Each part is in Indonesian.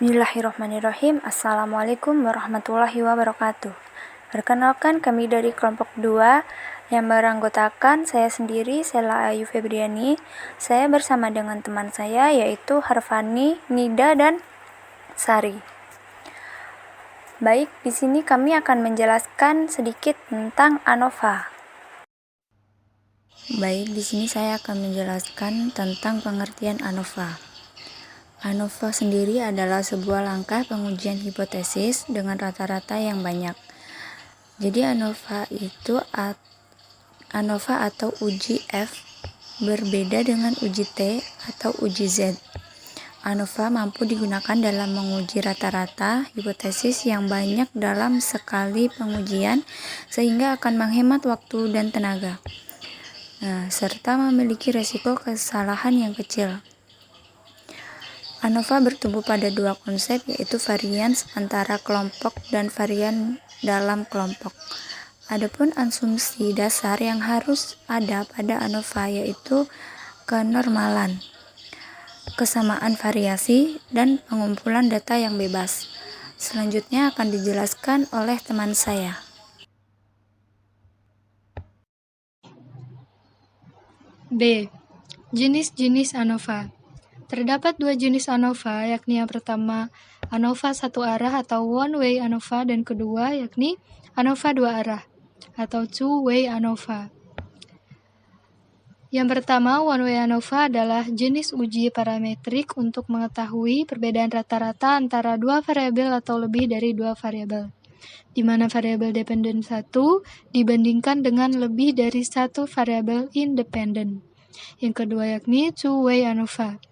Bismillahirrahmanirrahim. Assalamualaikum warahmatullahi wabarakatuh. Perkenalkan, kami dari kelompok 2 yang beranggotakan saya sendiri, Sela Ayu Febriani. Saya bersama dengan teman saya yaitu Harfani, Nida, dan Sari. Baik, di sini kami akan menjelaskan sedikit tentang ANOVA. Baik, di sini saya akan menjelaskan tentang pengertian ANOVA. ANOVA sendiri adalah sebuah langkah pengujian hipotesis dengan rata-rata yang banyak. Jadi ANOVA atau uji F berbeda dengan uji T atau uji Z. ANOVA mampu digunakan dalam menguji rata-rata hipotesis yang banyak dalam sekali pengujian sehingga akan menghemat waktu dan tenaga. Serta memiliki resiko kesalahan yang kecil. ANOVA bertumbuh pada dua konsep, yaitu varians antara kelompok dan varian dalam kelompok. Adapun asumsi dasar yang harus ada pada ANOVA yaitu kenormalan, kesamaan variasi, dan pengumpulan data yang bebas. Selanjutnya akan dijelaskan oleh teman saya. B. Jenis-jenis ANOVA. Terdapat dua jenis ANOVA, yakni yang pertama ANOVA satu arah atau one-way ANOVA, dan kedua yakni ANOVA dua arah atau two-way ANOVA. Yang pertama, one-way ANOVA adalah jenis uji parametrik untuk mengetahui perbedaan rata-rata antara dua variabel atau lebih dari dua variabel, di mana variabel dependen satu dibandingkan dengan lebih dari satu variabel independen. Yang kedua yakni two-way ANOVA,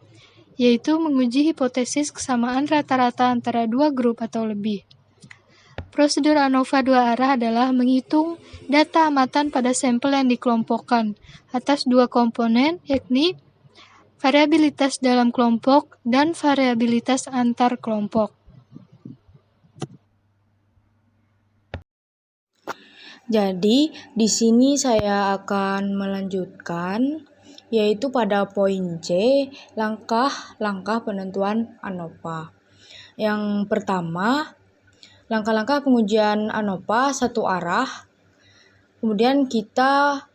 yaitu menguji hipotesis kesamaan rata-rata antara dua grup atau lebih. Prosedur ANOVA dua arah adalah menghitung data amatan pada sampel yang dikelompokkan atas dua komponen, yakni variabilitas dalam kelompok dan variabilitas antar kelompok. Jadi, di sini saya akan melanjutkan yaitu pada poin C, langkah-langkah penentuan ANOVA. Yang pertama, langkah-langkah pengujian ANOVA satu arah. Kemudian kita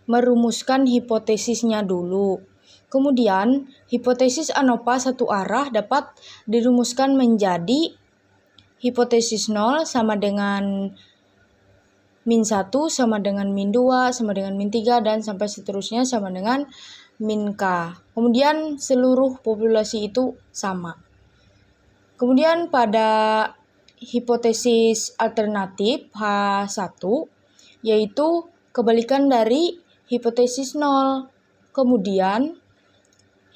merumuskan hipotesisnya dulu. Kemudian, hipotesis ANOVA satu arah dapat dirumuskan menjadi hipotesis 0 sama dengan min 1 sama dengan min 2 sama dengan min 3 dan sampai seterusnya sama dengan min K. Kemudian seluruh populasi itu sama. Kemudian pada hipotesis alternatif H1 yaitu kebalikan dari hipotesis 0. Kemudian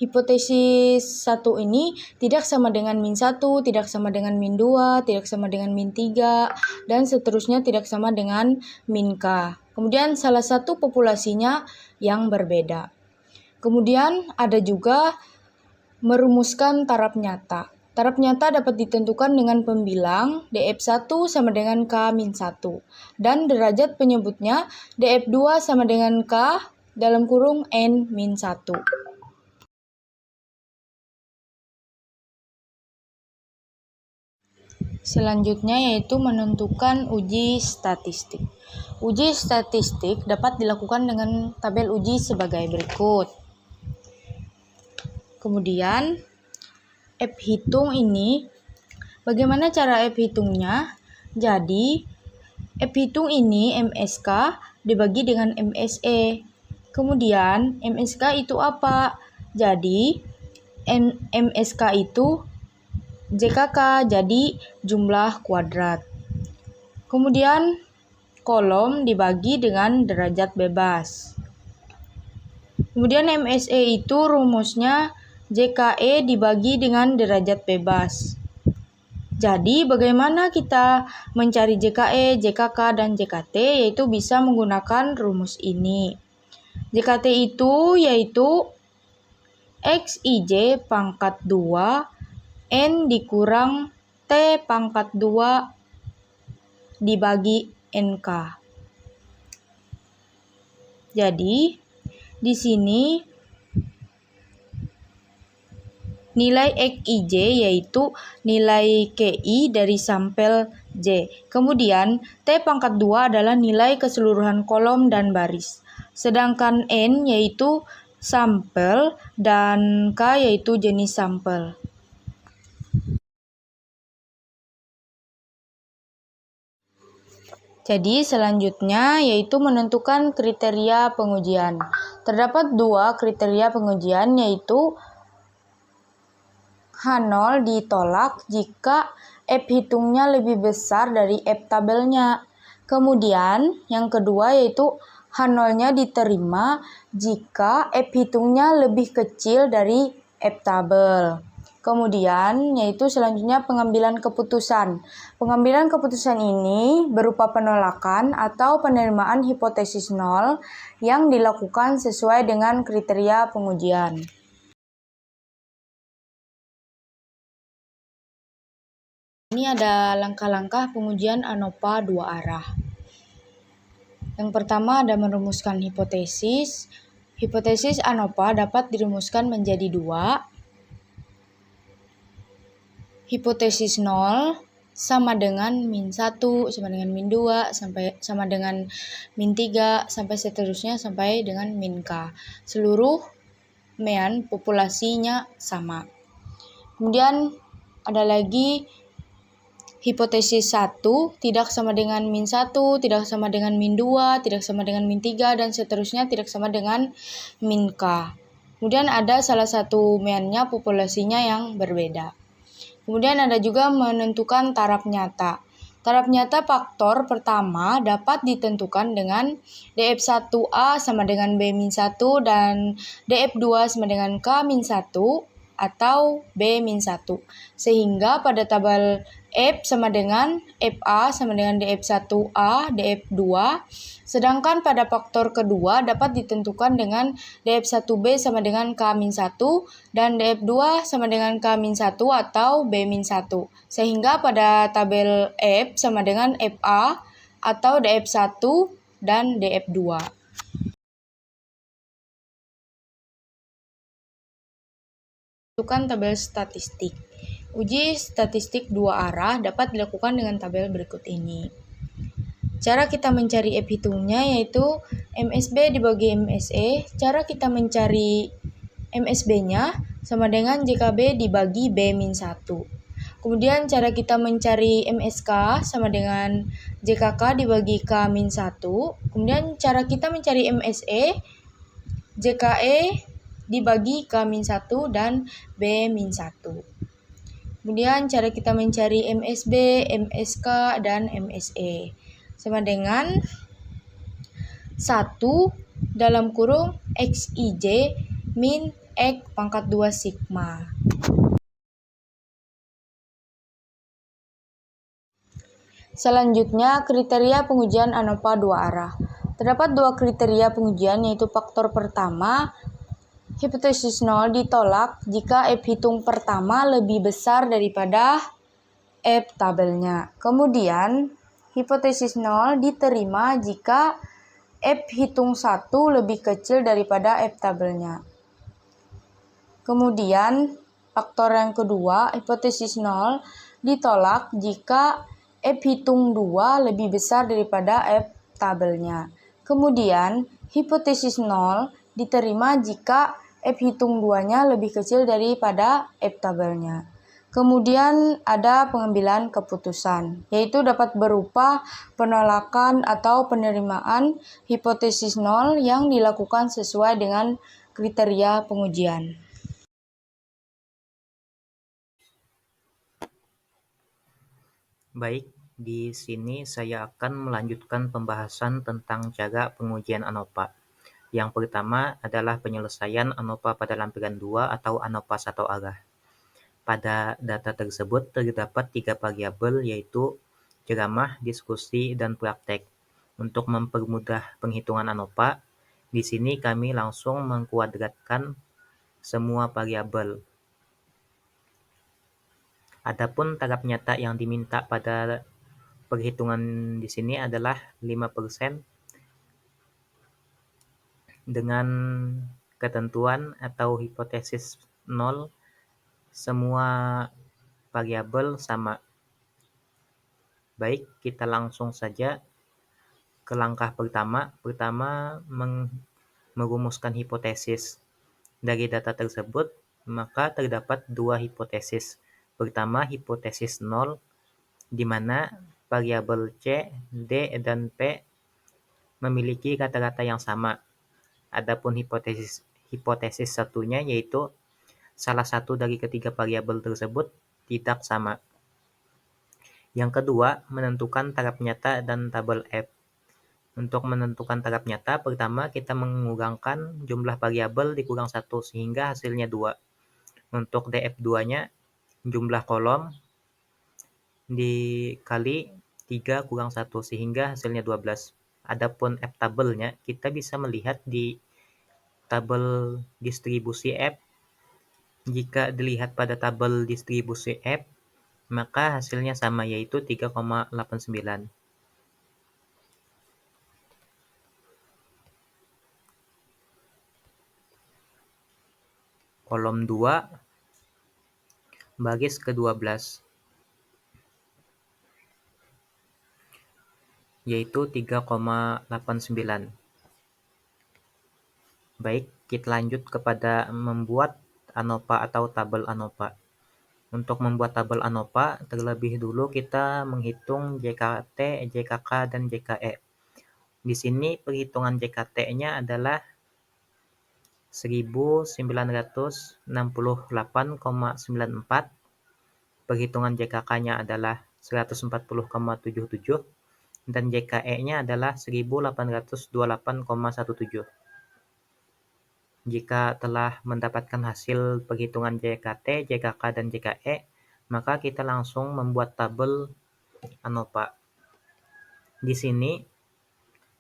hipotesis 1 ini tidak sama dengan min 1, tidak sama dengan min 2, tidak sama dengan min 3, dan seterusnya tidak sama dengan min K. Kemudian salah satu populasinya yang berbeda. Kemudian ada juga merumuskan taraf nyata. Taraf nyata dapat ditentukan dengan pembilang df1 sama dengan K-1 dan derajat penyebutnya df2 sama dengan K dalam kurung N-1. Selanjutnya yaitu menentukan uji statistik. Uji statistik dapat dilakukan dengan tabel uji sebagai berikut. Kemudian F hitung ini, bagaimana cara F hitungnya? Jadi F hitung ini MSK dibagi dengan MSE. Kemudian MSK itu apa? Jadi MSK itu JKK, jadi jumlah kuadrat. Kemudian kolom dibagi dengan derajat bebas. Kemudian MSE itu rumusnya JKE dibagi dengan derajat bebas. Jadi bagaimana kita mencari JKE, JKK, dan JKT? Yaitu bisa menggunakan rumus ini. JKT itu yaitu XIJ pangkat 2 N dikurang T pangkat 2 dibagi NK. Jadi, di sini nilai XIJ yaitu nilai KI dari sampel J. Kemudian T pangkat 2 adalah nilai keseluruhan kolom dan baris. Sedangkan N yaitu sampel dan K yaitu jenis sampel. Jadi selanjutnya yaitu menentukan kriteria pengujian. Terdapat 2 kriteria pengujian yaitu H0 ditolak jika F hitungnya lebih besar dari F tabelnya. Kemudian yang kedua yaitu H0-nya diterima jika F hitungnya lebih kecil dari F tabel. Kemudian yaitu selanjutnya pengambilan keputusan. Pengambilan keputusan ini berupa penolakan atau penerimaan hipotesis nol yang dilakukan sesuai dengan kriteria pengujian. Ini ada langkah-langkah pengujian ANOVA dua arah. Yang pertama ada merumuskan hipotesis. Hipotesis ANOVA dapat dirumuskan menjadi 2. Hipotesis 0 sama dengan min 1, sama dengan min 2, sama dengan min 3, sampai seterusnya sampai dengan min K. Seluruh mean populasinya sama. Kemudian ada lagi hipotesis 1 tidak sama dengan min 1, tidak sama dengan min 2, tidak sama dengan min 3, dan seterusnya tidak sama dengan min K. Kemudian ada salah satu meannya populasinya yang berbeda. Kemudian ada juga menentukan taraf nyata. Taraf nyata faktor pertama dapat ditentukan dengan df1a sama dengan b-1 dan df2 sama dengan k-1 atau b-1. Sehingga pada tabel F sama dengan FA sama dengan df1a, df2. Sedangkan pada faktor kedua dapat ditentukan dengan df1b sama dengan k-1 dan df2 sama dengan k-1 atau b-1. Sehingga pada tabel F sama dengan FA atau df1 dan df2. Tentukan tabel statistik. Uji statistik dua arah dapat dilakukan dengan tabel berikut ini. Cara kita mencari F hitungnya yaitu MSB dibagi MSE. Cara kita mencari MSB-nya sama dengan JKB dibagi B-1. Kemudian cara kita mencari MSK sama dengan JKK dibagi K-1. Kemudian cara kita mencari MSE, JKE dibagi K-1 dan B-1. Kemudian cara kita mencari MSB, MSK, dan MSE sama dengan 1 dalam kurung XIJ min X pangkat 2 sigma. Selanjutnya, kriteria pengujian ANOVA dua arah. Terdapat 2 kriteria pengujian yaitu faktor pertama, hipotesis 0 ditolak jika F hitung pertama lebih besar daripada F tabelnya. Kemudian, hipotesis 0 diterima jika F hitung 1 lebih kecil daripada F tabelnya. Kemudian, faktor yang kedua, hipotesis 0 ditolak jika F hitung 2 lebih besar daripada F tabelnya. Kemudian, hipotesis 0 diterima jika F hitung 2-nya lebih kecil daripada F tabelnya. Kemudian ada pengambilan keputusan, yaitu dapat berupa penolakan atau penerimaan hipotesis 0 yang dilakukan sesuai dengan kriteria pengujian. Baik, di sini saya akan melanjutkan pembahasan tentang cara pengujian ANOVA. Yang pertama adalah penyelesaian ANOVA pada lampiran 2 atau ANOVA satu arah. Pada data tersebut terdapat 3 variabel yaitu ceramah, diskusi, dan praktek. Untuk mempermudah penghitungan ANOVA, di sini kami langsung mengkuadratkan semua variabel. Adapun taraf nyata yang diminta pada perhitungan di sini adalah 5% dengan ketentuan atau hipotesis 0 semua variabel sama. Baik, kita langsung saja ke langkah pertama. Pertama, merumuskan hipotesis. Dari data tersebut, maka terdapat dua hipotesis. Pertama, hipotesis 0, di mana variabel C, D, dan P memiliki rata-rata yang sama. Adapun hipotesis satunya, yaitu salah satu dari ketiga variabel tersebut tidak sama. Yang kedua, menentukan taraf nyata dan tabel F. Untuk menentukan taraf nyata, pertama kita mengurangkan jumlah variabel dikurang 1 sehingga hasilnya 2. Untuk DF2-nya, jumlah kolom dikali 3 kurang 1 sehingga hasilnya 12. Adapun F tabelnya, kita bisa melihat di tabel distribusi F. Jika dilihat pada tabel distribusi F, maka hasilnya sama, yaitu 3,89. Kolom 2, baris ke-12, yaitu 3,89. Baik, kita lanjut kepada membuat ANOVA atau tabel ANOVA. Untuk membuat tabel ANOVA, terlebih dulu kita menghitung JKT, JKK, dan JKE. Di sini perhitungan JKT-nya adalah 1968,94. Perhitungan JKK-nya adalah 140,77 dan JKE-nya adalah 1828,17. Jika telah mendapatkan hasil perhitungan JKT, JKK, dan JKE, maka kita langsung membuat tabel ANOVA. Di sini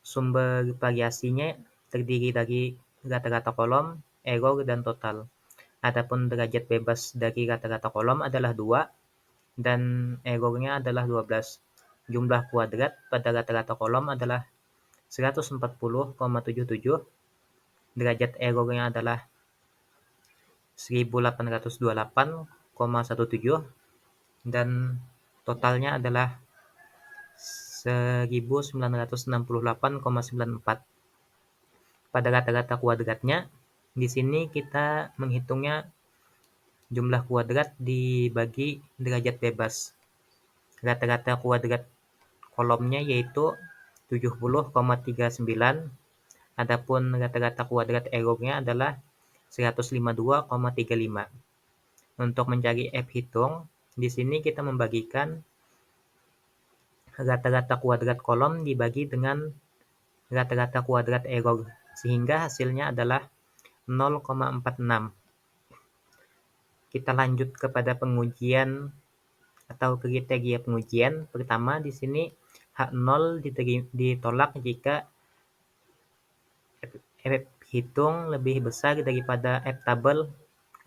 sumber variasinya terdiri dari rata-rata kolom, error, dan total. Adapun derajat bebas dari rata-rata kolom adalah 2 dan errornya adalah 12. Jumlah kuadrat pada rata-rata kolom adalah 140,77. Derajat errornya adalah 1828,17 dan totalnya adalah 1968,94. Pada rata-rata kuadratnya, di sini kita menghitungnya jumlah kuadrat dibagi derajat bebas. Rata-rata kuadrat kolomnya yaitu 70,39, adapun rata-rata kuadrat errornya adalah 152,35. Untuk mencari F hitung, di sini kita membagikan rata-rata kuadrat kolom dibagi dengan rata-rata kuadrat error, sehingga hasilnya adalah 0,46. Kita lanjut kepada pengujian atau kriteria pengujian. Pertama, di sini H0 ditolak jika F hitung lebih besar daripada F tabel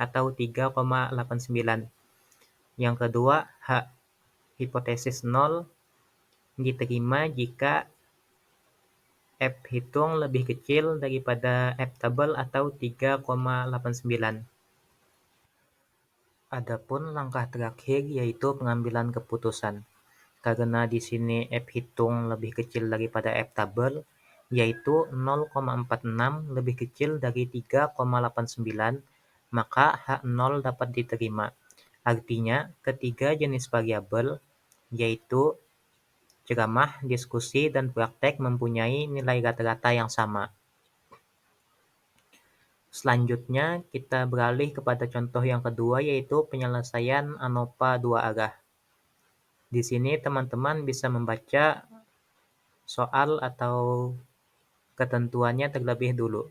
atau 3,89. Yang kedua, H hipotesis 0 diterima jika F hitung lebih kecil daripada F tabel atau 3,89. Adapun langkah terakhir yaitu pengambilan keputusan. Karena di sini F hitung lebih kecil daripada F tabel, yaitu 0,46 lebih kecil dari 3,89, maka H0 dapat diterima. Artinya, ketiga jenis variabel, yaitu ceramah, diskusi, dan praktek mempunyai nilai rata-rata yang sama. Selanjutnya, kita beralih kepada contoh yang kedua, yaitu penyelesaian ANOVA 2 arah. Di sini teman-teman bisa membaca soal atau ketentuannya terlebih dulu.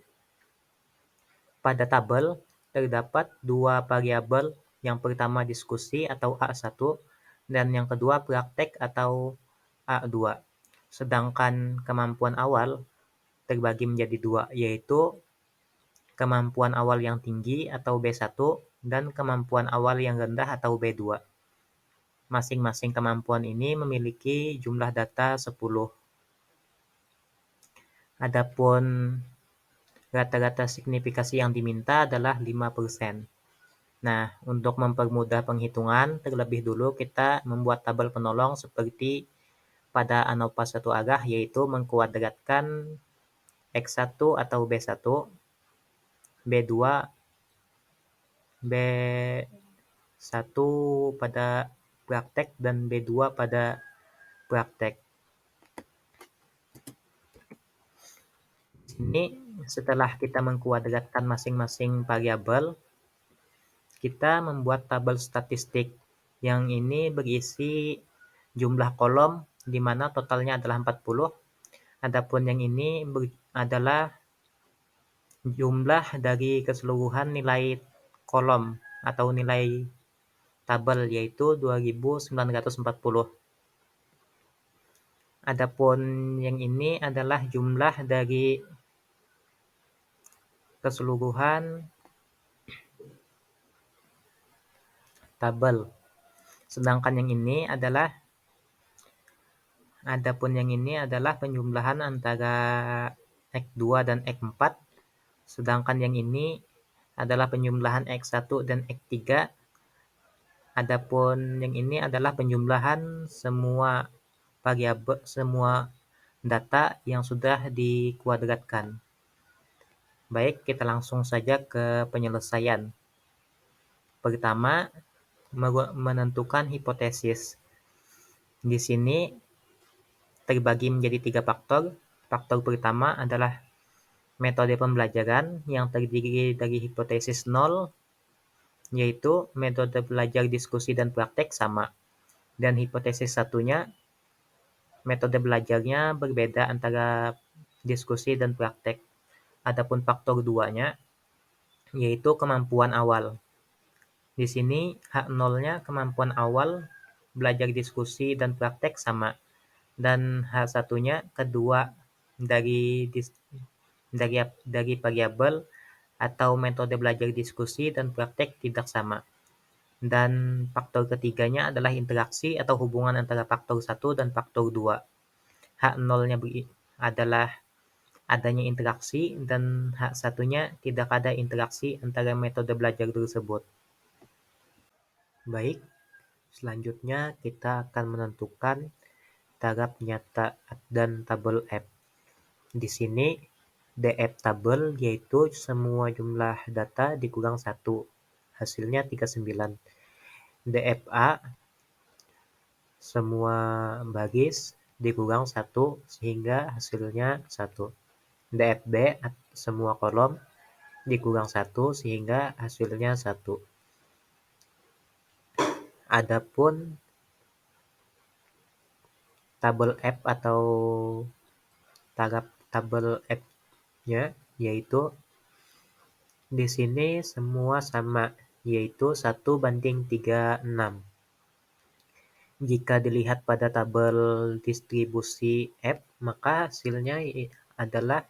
Pada tabel, terdapat dua variabel, yang pertama diskusi atau A1, dan yang kedua praktek atau A2. Sedangkan kemampuan awal terbagi menjadi dua, yaitu kemampuan awal yang tinggi atau B1 dan kemampuan awal yang rendah atau B2. Masing-masing kemampuan ini memiliki jumlah data 10. Adapun rata-rata signifikasi yang diminta adalah 5%. Nah, untuk mempermudah penghitungan, terlebih dulu kita membuat tabel penolong seperti pada ANOVA satu arah, yaitu mengkuadratkan X1 atau B1, B2, B1 pada praktek, dan B2 pada praktek. Ini setelah kita mengkuadratkan masing-masing variabel, kita membuat tabel statistik yang ini berisi jumlah kolom di mana totalnya adalah 40. Adapun yang ini adalah jumlah dari keseluruhan nilai kolom atau nilai tabel, yaitu 2940. Adapun yang ini adalah jumlah dari keseluruhan tabel. Sedangkan yang ini adalah penjumlahan antara X2 dan X4. Sedangkan yang ini adalah penjumlahan X1 dan X3. Adapun yang ini adalah penjumlahan semua variabel, semua data yang sudah dikuadratkan. Baik, kita langsung saja ke penyelesaian. Pertama, menentukan hipotesis. Di sini terbagi menjadi 3 faktor. Faktor pertama adalah metode pembelajaran yang terdiri dari hipotesis 0, yaitu metode belajar diskusi dan praktek sama. Dan hipotesis satunya, metode belajarnya berbeda antara diskusi dan praktek. Adapun faktor 2-nya, yaitu kemampuan awal. Di sini H0-nya kemampuan awal belajar diskusi dan praktek sama. Dan H1-nya kedua dari variabel atau metode belajar diskusi dan praktek tidak sama. Dan faktor ketiganya adalah interaksi atau hubungan antara faktor 1 dan faktor 2. H0-nya adalah adanya interaksi, dan H1-nya tidak ada interaksi antara metode belajar tersebut. Baik, selanjutnya kita akan menentukan taraf nyata dan tabel F. Di sini DF tabel yaitu semua jumlah data dikurang 1, hasilnya 39. DFA semua baris dikurang 1 sehingga hasilnya 1. DFB semua kolom dikurang 1 sehingga hasilnya 1. Adapun tabel F atau taraf tabel F-nya yaitu di sini semua sama, yaitu 1:36. Jika dilihat pada tabel distribusi F, maka hasilnya adalah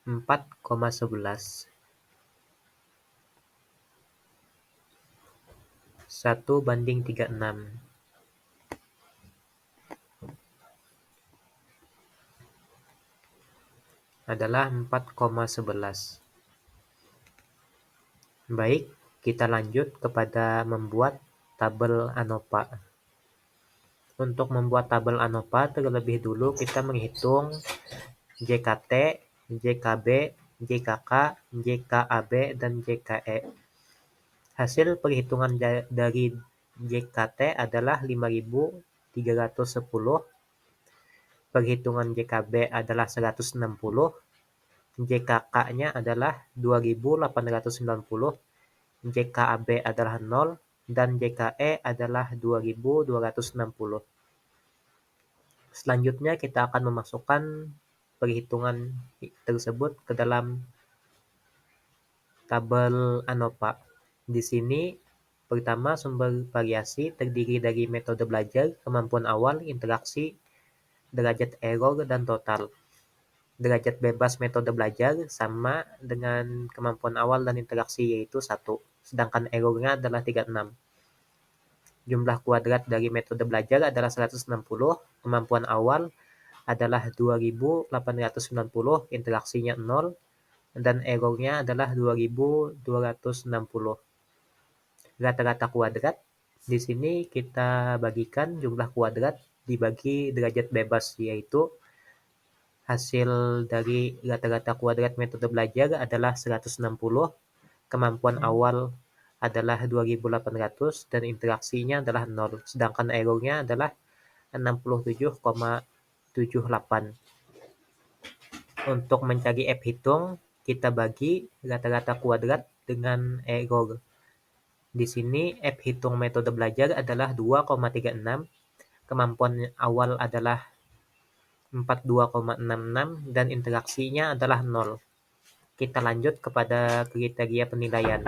4,11. 1:36. Adalah 4,11. Baik, kita lanjut kepada membuat tabel ANOVA. Untuk membuat tabel ANOVA, terlebih dulu kita menghitung JKT, JKB, JKK, JKAB, dan JKE. Hasil perhitungan dari JKT adalah 5.310, perhitungan JKB adalah 160, JKK-nya adalah 2.890, JKAB adalah 0, dan JKE adalah 2.260. Selanjutnya kita akan memasukkan perhitungan tersebut ke dalam tabel ANOVA. Di sini pertama sumber variasi terdiri dari metode belajar, kemampuan awal, interaksi, derajat error, dan total. Derajat bebas metode belajar sama dengan kemampuan awal dan interaksi, yaitu 1, sedangkan errornya adalah 36. Jumlah kuadrat dari metode belajar adalah 160, kemampuan awal adalah 2.890, interaksinya 0, dan errornya adalah 2.260. rata-rata kuadrat. Di sini kita bagikan jumlah kuadrat dibagi derajat bebas, yaitu hasil dari rata-rata kuadrat metode belajar adalah 160, kemampuan awal adalah 2800, dan interaksinya adalah 0, sedangkan errornya adalah 67,78. Untuk mencari F hitung, kita bagi rata-rata kuadrat dengan error. Di sini F hitung metode belajar adalah 2,36, kemampuan awal adalah 42,66, dan interaksinya adalah 0. Kita lanjut kepada kriteria penilaian.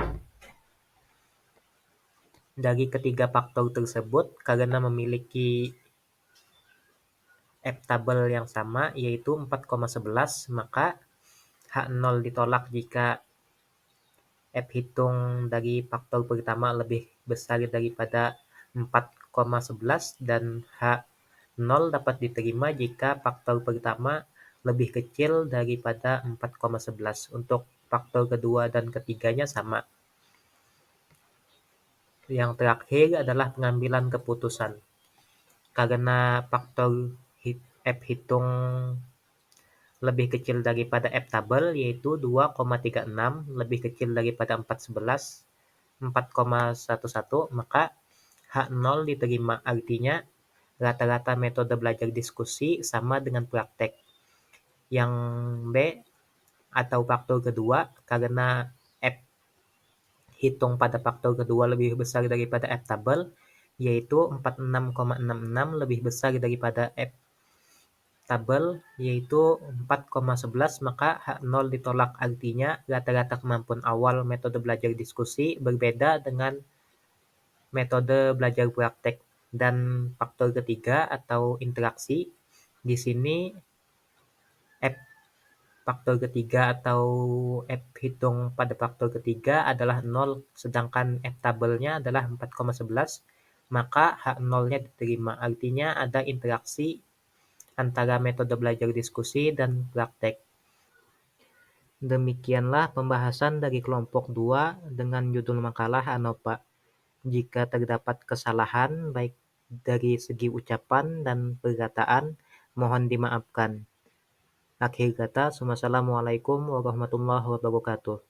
Dari ketiga faktor tersebut, karena memiliki F-tabel yang sama, yaitu 4,11, maka H0 ditolak jika F hitung dari faktor pertama lebih besar daripada 4,11, dan H0 dapat diterima jika faktor pertama lebih kecil daripada 4,11. Untuk faktor kedua dan ketiganya sama. Yang terakhir adalah pengambilan keputusan. Karena faktor F hitung lebih kecil daripada F-tabel, yaitu 2,36, lebih kecil daripada 4,11, 4,11, maka H0 diterima. Artinya, rata-rata metode belajar diskusi sama dengan praktek. Yang B atau faktor kedua, karena F hitung pada faktor kedua lebih besar daripada F-tabel, yaitu 46,66 lebih besar daripada F-tabel, yaitu 4,11, maka H0 ditolak. Artinya, rata-rata kemampuan awal metode belajar diskusi berbeda dengan metode belajar praktek. Dan faktor ketiga atau interaksi, di sini F faktor ketiga atau F hitung pada faktor ketiga adalah 0, sedangkan F-tabelnya adalah 4,11, maka H0-nya diterima. Artinya ada interaksi antara metode belajar diskusi dan praktek. Demikianlah pembahasan dari kelompok 2 dengan judul makalah ANOPA. Jika terdapat kesalahan baik dari segi ucapan dan perkataan, mohon dimaafkan. Akhir kata, wassalamualaikum warahmatullahi wabarakatuh.